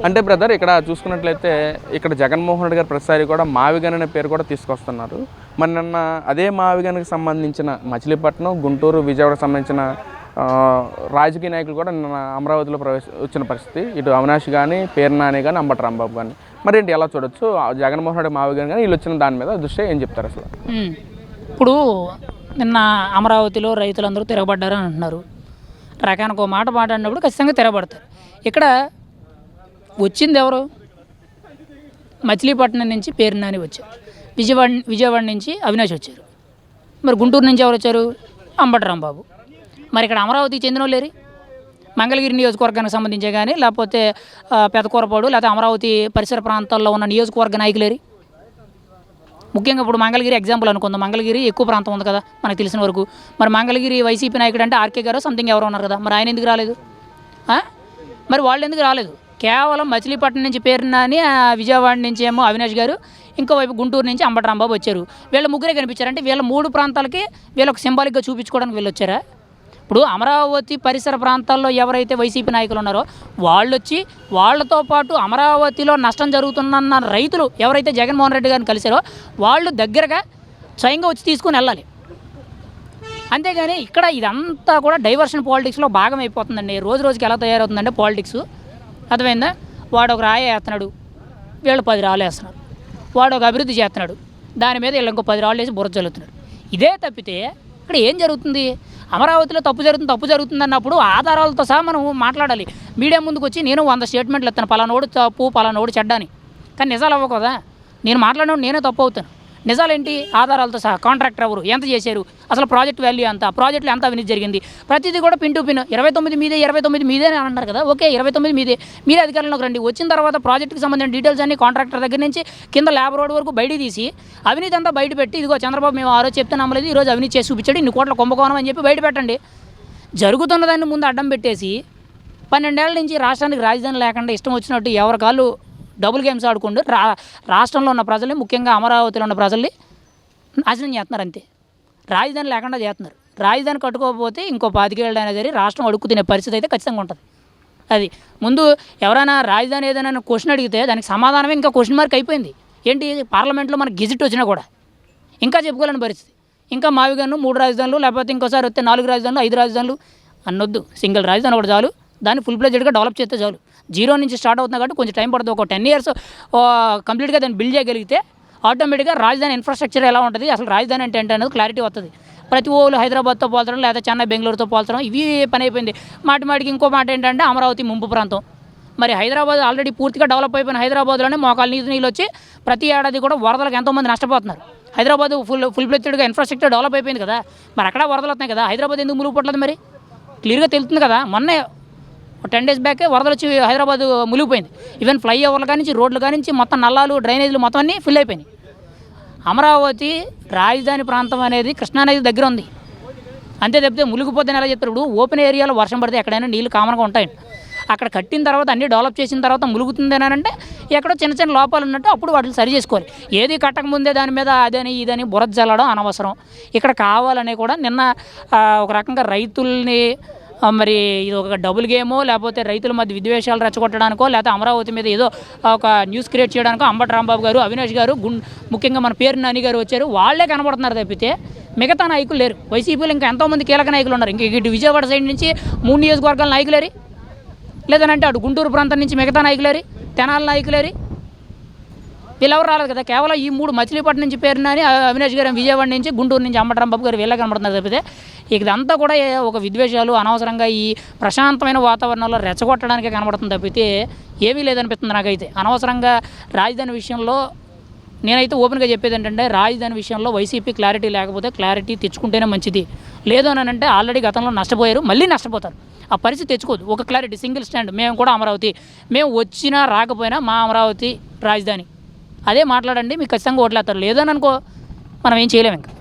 అంటే బ్రదర్ ఇక్కడ చూసుకున్నట్లయితే ఇక్కడ జగన్మోహన్ రెడ్డి గారు ప్రతిసారి కూడా మావిగన్ అనే పేరు కూడా తీసుకొస్తున్నారు. మరి నిన్న అదే మావిగన్కి సంబంధించిన మచిలీపట్నం, గుంటూరు, విజయవాడకు సంబంధించిన రాజకీయ నాయకులు కూడా నిన్న అమరావతిలో వచ్చిన పరిస్థితి. ఇటు అవినాష్ కానీ, పేరు నాని కానీ, అంబటి రాంబాబు కానీ. మరి ఏంటి ఎలా చూడొచ్చు జగన్మోహన్ రెడ్డి మావిగన్ కానీ వీళ్ళు వచ్చిన దాని మీద దృష్టి ఏం చెప్తారు అసలు? ఇప్పుడు నిన్న అమరావతిలో రైతులందరూ తిరగబడ్డారని అంటున్నారు. రకానికి ఒక మాట మాట్లాడినప్పుడు ఖచ్చితంగా తిరగబడతారు. ఇక్కడ వచ్చింది ఎవరు? మచిలీపట్నం నుంచి పేరు నాని వచ్చారు, విజయవాడ నుంచి అవినాష్ వచ్చారు, మరి గుంటూరు నుంచి ఎవరు వచ్చారు? అంబటి రాంబాబు. మరి ఇక్కడ అమరావతికి చెందిన వాళ్ళు లేరు. మంగళగిరి నియోజకవర్గానికి సంబంధించే కానీ, లేకపోతే పెదకూరపాడు, లేకపోతే అమరావతి పరిసర ప్రాంతాల్లో ఉన్న నియోజకవర్గ నాయకులేరు. ముఖ్యంగా ఇప్పుడు మంగళగిరి ఎగ్జాంపుల్ అనుకుందాం. మంగళగిరి ఎక్కువ ప్రాంతం ఉంది కదా మనకు తెలిసిన వరకు. మరి మంగళగిరి వైసీపీ నాయకుడు అంటే ఆర్కే గారు సంథింగ్ ఎవరో ఉన్నారు కదా, మరి ఆయన ఎందుకు రాలేదు? మరి వాళ్ళు ఎందుకు రాలేదు? కేవలం మచిలీపట్నం నుంచి పేరు నాని, విజయవాడ నుంచి ఏమో అవినాష్ గారు, ఇంకోవైపు గుంటూరు నుంచి అంబటి రాంబాబు వచ్చారు. వీళ్ళ ముగ్గురే కనిపించారంటే వీళ్ళ 3 ప్రాంతాలకి వీళ్ళొక సింబాలిక్గా చూపించుకోవడానికి వీళ్ళు వచ్చారా? ఇప్పుడు అమరావతి పరిసర ప్రాంతాల్లో ఎవరైతే వైసీపీ నాయకులు ఉన్నారో వాళ్ళు వచ్చి వాళ్ళతో పాటు అమరావతిలో నష్టం జరుగుతున్న రైతులు ఎవరైతే జగన్మోహన్ రెడ్డి గారిని కలిశారో వాళ్ళు దగ్గరగా స్వయంగా వచ్చి తీసుకుని వెళ్ళాలి. అంతేగాని ఇక్కడ ఇదంతా కూడా డైవర్షన్ పాలిటిక్స్లో భాగం అయిపోతుందండి. రోజు రోజుకి ఎలా తయారవుతుందంటే పాలిటిక్స్, అర్థమైందా? వాడు ఒక రాయి వేస్తున్నాడు, వీళ్ళు 10 రాళ్ళు వేస్తున్నారు. వాడు ఒక అభివృద్ధి చేస్తున్నాడు, దాని మీద వీళ్ళు ఇంకో 10 రాళ్ళు వేసి బుర్ర చల్లుతున్నాడు. ఇదే తప్పితే ఇక్కడ ఏం జరుగుతుంది? అమరావతిలో తప్పు జరుగుతుంది అన్నప్పుడు ఆధారాలతో సహా మనం మాట్లాడాలి. మీడియా ముందుకు వచ్చి నేను 100 స్టేట్మెంట్లు ఇస్తాను, పలానోడు తప్పు, పలానోడు చెడ్డాని. కానీ నిజాలు అవ్వవు కదా. నేను మాట్లాడినప్పుడు నేనే తప్పు అవుతాను. నిజాలేంటి? ఆధారాలతో సహా. కాంట్రాక్టర్ ఎవరు, ఎంత చేశారు, అసలు ప్రాజెక్ట్ వాల్యూ ఎంత, ప్రాజెక్టులు ఎంత అవినీతి జరిగింది, ప్రతిదీ కూడా పిన్ టు పిన్ 29 మీదే అని అంటారు కదా. ఓకే, 29 మీరే అధికారంలోకి రండి. వచ్చిన తర్వాత ప్రాజెక్టుకి సంబంధించిన డీటెయిల్స్ అన్ని కాంట్రాక్టర్ దగ్గర నుంచి కింద ల్యాబ్ రోడ్ వరకు బయట తీసి అవినీతి అంతా బయట పెట్టి, ఇదిగో చంద్రబాబు మేము ఆ రోజు చెప్తే నమ్మలేదు, ఈరోజు అవినీతి చేసి చూపించాడు, ఇన్ని కోట్ల కుంభకోణం అని చెప్పి బయట పెట్టండి. జరుగుతున్నదాన్ని ముందు అడ్డం పెట్టేసి 12 ఏళ్ల నుంచి రాష్ట్రానికి రాజధాని లేకుండా ఇష్టం వచ్చినట్టు ఎవరి కాళ్ళు డబుల్ గేమ్స్ ఆడుకుంటూ రాష్ట్రంలో ఉన్న ప్రజల్ని, ముఖ్యంగా అమరావతిలో ఉన్న ప్రజల్ని నాశనం చేస్తున్నారు. అంతే, రాజధాని లేకుండా చేస్తున్నారు. రాజధాని కట్టుకోకపోతే ఇంకో 25 ఏళ్ళు అయినా సరే రాష్ట్రం అడుక్కు తినే పరిస్థితి అయితే ఖచ్చితంగా ఉంటుంది. అది ముందు ఎవరైనా రాజధాని ఏదైనా క్వశ్చన్ అడిగితే దానికి సమాధానమే ఇంకా క్వశ్చన్ మార్క్ అయిపోయింది. ఏంటి? పార్లమెంట్లో మనకు గెజిట్ వచ్చినా కూడా ఇంకా చెప్పుకోలేని పరిస్థితి. ఇంకా మావిగన్ను 3 రాజధానులు, లేకపోతే ఇంకోసారి వస్తే 4 రాజధానులు, 5 రాజధానులు అన్నొద్దు. సింగిల్ రాజధాని ఒకటి చాలు. దాన్ని ఫుల్ ప్లెడ్జ్డ్గా డెవలప్ చేస్తే చాలు. 0 నుంచి స్టార్ట్ అవుతుంది కాబట్టి కొంచెం టైం పడుతుంది. ఒక 10 years కంప్లీట్గా దాన్ని బిల్డ్ చేయగలిగితే ఆటోమేటిక్గా రాజధాని ఇన్ఫ్రాస్ట్రక్చర్ ఎలా ఉంటుంది, అసలు రాజధాని అంటే ఏంటి అనేది క్లారిటీ వస్తుంది. ప్రతి ఓళ్ళు హైదరాబాద్తో పోల్చడం, లేదా చెన్నై, బెంగళూరుతో పోల్చడం, ఇవి పని అయిపోయింది. మాటికి ఇంకో మాట ఏంటంటే అమరావతి ముంపు ప్రాంతం. మరి హైదరాబాద్ ఆల్రెడీ పూర్తిగా డెవలప్ అయిపోయిన హైదరాబాద్లోనే మోకాలు నీళ్ళు వచ్చి ప్రతి ఏడాది కూడా వరదలకు ఎంతోమంది నష్టపోతున్నారు. హైదరాబాద్ ఫుల్ ప్లెడ్జ్డ్గా ఇన్ఫ్రాస్ట్రక్చర్ డెవలప్ అయిపోయింది కదా, మరి అక్కడ వరదలు వస్తున్నాయి కదా. హైదరాబాద్ ఎందుకు మునిగిపోవట్లేదు? మరి క్లియర్గా తెలుస్తుంది కదా. మొన్నే 10 days బ్యాకే వరదలు వచ్చి హైదరాబాద్ మునిగిపోయింది. ఈవెన్ ఫ్లైఓవర్లు కానించి, రోడ్లు కానించి మొత్తం నల్లాలు, డ్రైనేజీలు మొత్తం అన్నీ ఫిల్ అయిపోయినాయి. అమరావతి రాజధాని ప్రాంతం అనేది కృష్ణానది దగ్గర ఉంది. అంతే తప్పితే మునిగిపోతే ఎలా చెప్తారు? ఇప్పుడు ఓపెన్ ఏరియాలో వర్షం పడితే ఎక్కడైనా నీళ్ళు కామన్గా ఉంటాయండి. అక్కడ కట్టిన తర్వాత అన్నీ డెవలప్ చేసిన తర్వాత ములుగుతుంది అని అంటే ఎక్కడో చిన్న చిన్న లోపాలు ఉన్నట్టు అప్పుడు వాటిని సరి చేసుకోవాలి. ఏది కట్టకముందే దాని మీద అదని ఇదని బురద జల్లడం అనవసరం. ఇక్కడ కావాలని కూడా నిన్న ఒక రకంగా రైతుల్ని మరి ఇది ఒక డబుల్ గేమో, లేకపోతే రైతుల మధ్య విద్వేషాలు రెచ్చగొట్టడానికో, లేకపోతే అమరావతి మీద ఏదో ఒక న్యూస్ క్రియేట్ చేయడానికో అంబటి రాంబాబు గారు, అవినాష్ గారు, ముఖ్యంగా మన పేరు నాని గారు వచ్చారు. వాళ్ళే కనబడుతున్నారు తప్పితే మిగతా నాయకులు లేరు. వైసీపీలో ఇంకా ఎంతోమంది కీలక నాయకులు ఉన్నారు. ఇంక ఇటు విజయవాడ సైడ్ నుంచి 3 నియోజకవర్గాల నాయకులేరి, లేదనంటే అటు గుంటూరు ప్రాంతం నుంచి మిగతా నాయకులేరి, తెనాలి నాయకులేరి, వీళ్ళెవరు రాలేదు కదా. కేవలం ఈ 3 మచిలీపట్నం నుంచి పేరు నాని, అవినాష్ గారు విజయవాడ నుంచి, గుంటూరు నుంచి అంబటి రాంబాబు గారు వీళ్ళే కనబడుతున్నారు తప్పితే ఇదంతా కూడా ఒక విద్వేషాలు అనవసరంగా ఈ ప్రశాంతమైన వాతావరణంలో రెచ్చగొట్టడానికే కనబడుతుంది తప్పితే ఏమీ లేదనిపిస్తుంది నాకైతే. అనవసరంగా రాజధాని విషయంలో నేనైతే ఓపెన్గా చెప్పేది ఏంటంటే, రాజధాని విషయంలో వైసీపీ క్లారిటీ లేకపోతే క్లారిటీ తెచ్చుకుంటేనే మంచిది. లేదు అని అంటే ఆల్రెడీ గతంలో నష్టపోయారు, మళ్ళీ నష్టపోతారు. ఆ పరిస్థితి తెచ్చుకోదు. ఒక క్లారిటీ, సింగిల్ స్టాండ్, మేము కూడా అమరావతి, మేము వచ్చినా రాకపోయినా మా అమరావతి రాజధాని, అదే మాట్లాడండి, మీకు ఖచ్చితంగా ఓట్లేస్తారు. లేదని అనుకో మనం ఏం చేయలేము ఇంకా.